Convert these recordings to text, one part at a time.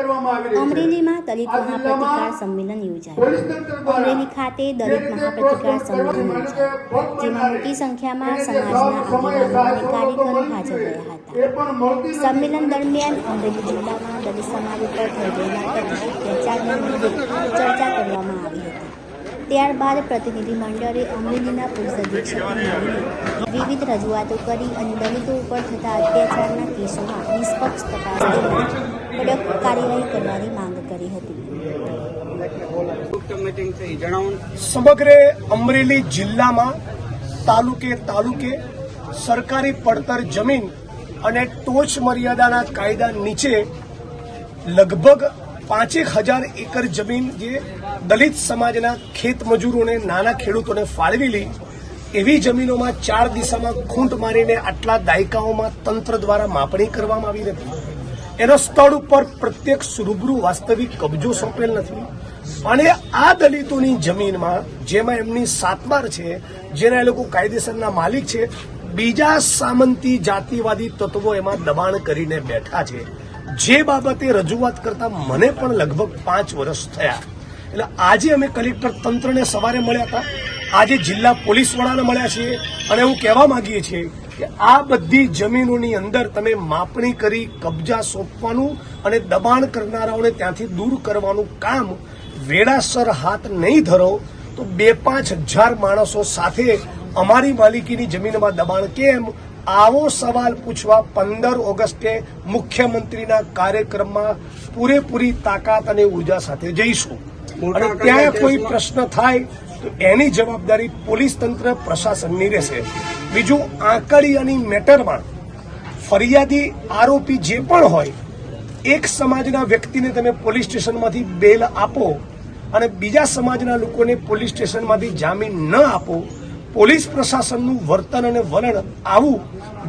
અમરેલીમાં દલિત મહાપ્રતિકાર સંમેલન યોજાયું। અમરેલી ખાતે દલિત મહાપ્રતિકાર સંમેલન યોજાયું, જેમાં મોટી સંખ્યામાં સમાજના આગેવાનો અને કાર્યકરો હાજર રહ્યા હતા। સંમેલન દરમિયાન અમરેલી જિલ્લામાં દલિત સમાજ ઉપર થઈ રહેલા કથિત અત્યાચારના મુદ્દે ચર્ચા કરવામાં આવી હતી। ત્યારબાદ પ્રતિનિધિમંડળે અમરેલીના પોલીસ અધિક્ષકને મળીને વિવિધ રજૂઆતો કરી અને દલિતો ઉપર થતા અત્યાચારના કેસોમાં નિષ્પક્ષ તપાસ તેમજ કડક કાર્યવાહી કરવાની માંગ કરી હતી। સમગ્ર અમરેલી જિલ્લામાં તાલુકે સરકારી પડતર જમીન અને ટોચ મર્યાદાના કાયદા નીચે લગભગ 5,000 એકર જમીન જે દલિત સમાજના ખેત મજૂરોને નાના ખેડૂતોને ફાળવેલી એવી જમીનોમાં 4 દિશામાં ખૂંટ મારીને આટલા દાયકાઓમાં તંત્ર દ્વારા માપણી કરવામાં આવી નથી। એનો સ્થળ ઉપર પ્રત્યક્ષ રૂબરૂ વાસ્તવિક કબજો સોંપેલ નથી અને આ દલિતોની જમીનમાં જેમાં એમની સાતબાર છે, જેના એ લોકો કાયદેસરના માલિક છે, બીજા સામંતી જાતિવાદી તત્વો એમાં દબાણ કરીને બેઠા છે। જે બાબતે રજૂઆત કરતા મને પણ લગભગ 5 વર્ષ થયા। એટલે આજે અમે કલેક્ટર તંત્રને સવારે મળ્યા હતા, આજે જિલ્લા પોલીસ વડાને મળ્યા છીએ અને હું કહેવા માંગીએ છીએ કે આ બધી જમીનોની અંદર તમે માપણી કરી કબજા સોંપવાનું અને દબાણ કરનારાઓને ત્યાંથી દૂર કરવાનું કામ વેળાસર હાથ નહીં ધરો તો 2-5 હજાર માણસો સાથે અમારી માલિકીની જમીનમાં દબાણ કેમ, આવો સવાલ પૂછવા 15 ઓગસ્ટે મુખ્યમંત્રીના કાર્યક્રમમાં પૂરેપૂરી તાકાત અને ઉર્જા સાથે જઈશું અને ત્યાં કોઈ પ્રશ્ન થાય તો એની જવાબદારી પોલીસ તંત્ર પ્રશાસનની રહેશે। બીજું, આંકડિયાની મેટરમાં ફરિયાદી આરોપી જે પણ હોય, એક સમાજના વ્યક્તિને તમે પોલીસ સ્ટેશનમાંથી બેલ આપો અને બીજા સમાજના લોકોને પોલીસ સ્ટેશનમાંથી જામીન ન આપો, પોલીસ પ્રશાસનનું વર્તન અને વલણ આવું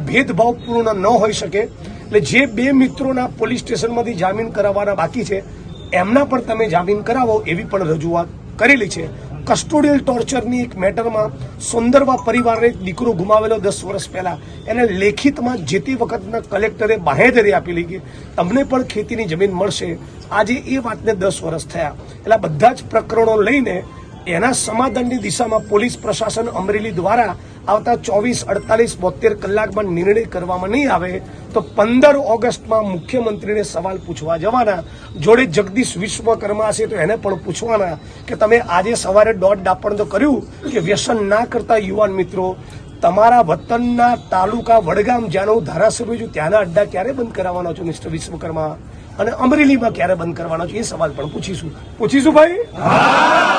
ભેદભાવપૂર્ણ ન હોઈ શકે। એટલે જે 2 મિત્રોના પોલીસ સ્ટેશનમાંથી જામીન કરાવવાના બાકી છે એમના પણ તમે જામીન કરાવો એવી પણ રજૂઆત કરેલી છે। કસ્ટોડિયલ ટોર્ચરની એક મેટરમાં સુંદરવા પરિવારને એક દીકરો ગુમાવેલો 10 વર્ષ પહેલા, એને લેખિતમાં જે તે વખતના કલેક્ટરે બાહેધરી આપેલી કે તમને પણ ખેતીની જમીન મળશે। આજે એ વાતને 10 વર્ષ થયા। એટલે બધા જ પ્રકરણો લઈને એના સમાધાનની દિશામાં પોલીસ પ્રશાસન અમરેલી દ્વારા આવતા 24, 48, 72 કલાકમાં નિર્ણય કરવામાં નહીં આવે તો 15 ઓગસ્ટમાં મુખ્યમંત્રીને સવાલ પૂછવા જવાના। જોડે જગદીશ વિશ્વકર્મા હશે તો એને પણ પૂછવાના કે તમે આજે સવારે દોઢ ડાપણ તો કર્યું કે વ્યસન ના કરતા યુવાન મિત્રો, તમારા વતનના તાલુકા વડગામ જ્યાંનો ધારાસભ્ય છું ત્યાંના અડ્ડા ક્યારે બંધ કરાવવાનો છો મિસ્ટર વિશ્વકર્મા, અને અમરેલીમાં ક્યારે બંધ કરવાનો છો એ સવાલ પણ પૂછીશું ભાઈ।